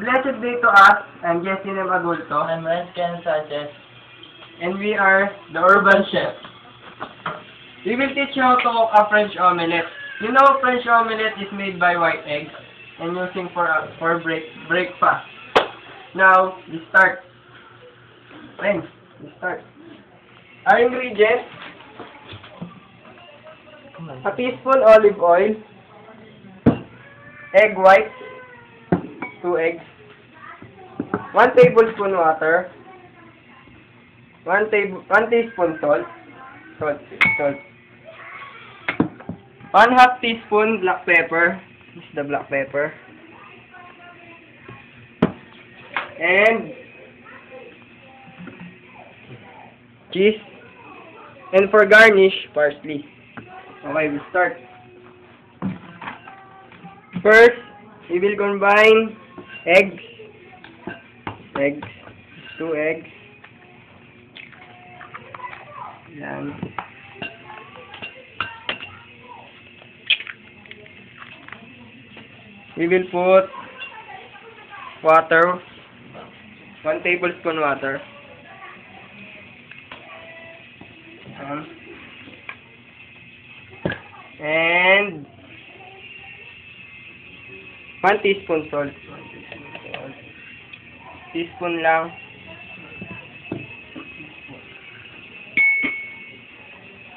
Blessed day to us. I'm Jesse M. Agulto. I'm Ken Sanchez. And we are the Urban Chef. We will teach you how to cook a French omelette. You know, French omelette is made by white egg and using for breakfast. Now, we start. Friends, we start. Our ingredients: a teaspoon olive oil, egg white, 2 eggs, 1 tablespoon water, 1 teaspoon salt, 1/2 teaspoon black pepper, this is the black pepper, and cheese, and for garnish, parsley. Okay, we start. First, we will combine eggs, 2 eggs, yan. We will put water, 1 tablespoon water, and 1 teaspoon salt. Teaspoon lang.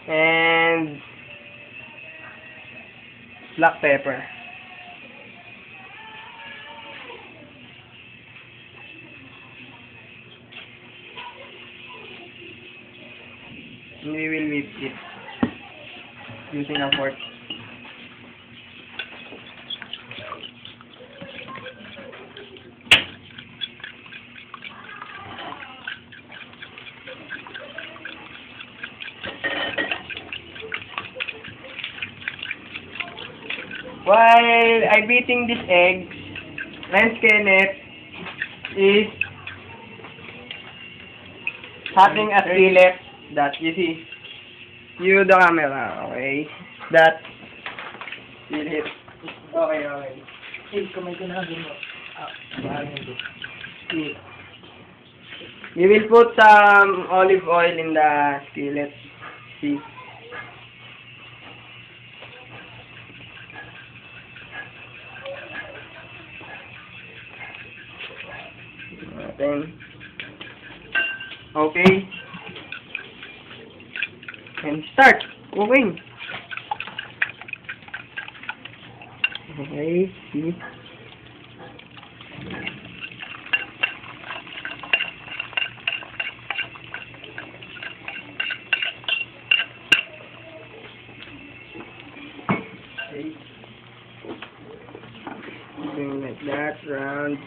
And black pepper. And we will whip it using a fork. While I'm beating these eggs, Lance Kenneth is having a skillet that you see. You the camera, okay? That skillet. Okay. Hey, kamay ko na agad mo. We will put some olive oil in the skillet. See? Okay. And start cooking. Okay, see. Okay. Something like that, round.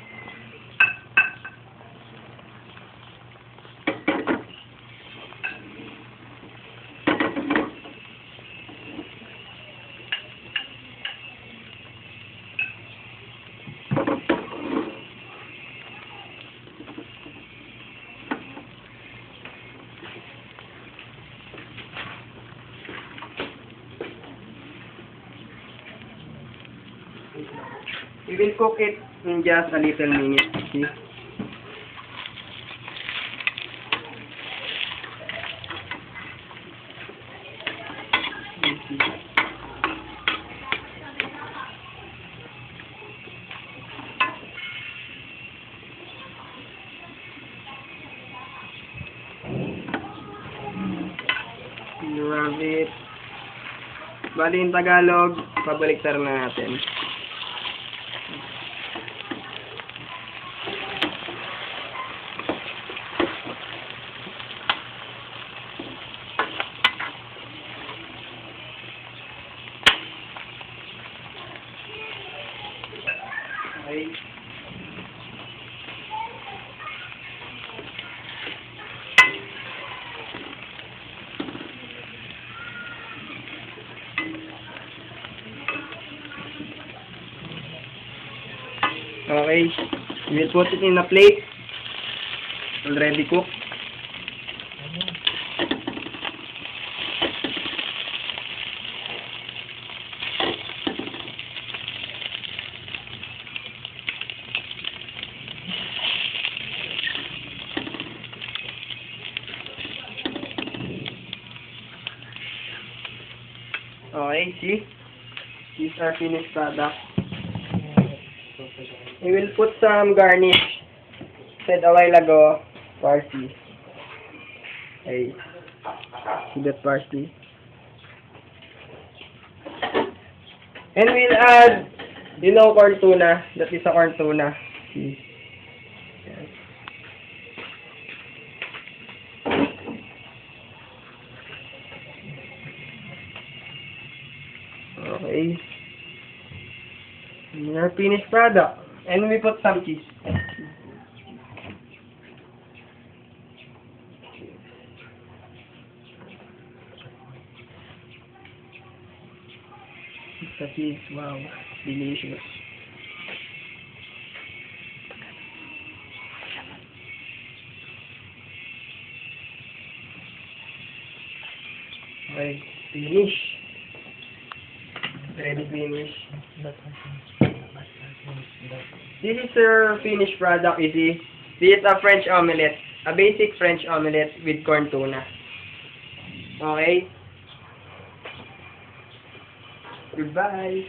We will cook it in just a little minute. See? You have it. Bali in Tagalog, pabaliktar na natin. Okay. Okay, we'll put it in a plate, already cooked. Okay, see? These are finished product. We will put some garnish. Said a while ago, parsley. Okay. See that parsley? And we'll add, corn tuna. That is a corn tuna. See? Yes. Okay. Our finished product. And we put some cheese. The cheese, wow, delicious. Okay, finish. Ready finish. This is your finished product, you see. This is a French omelette. A basic French omelette with corn tuna. Okay? Goodbye.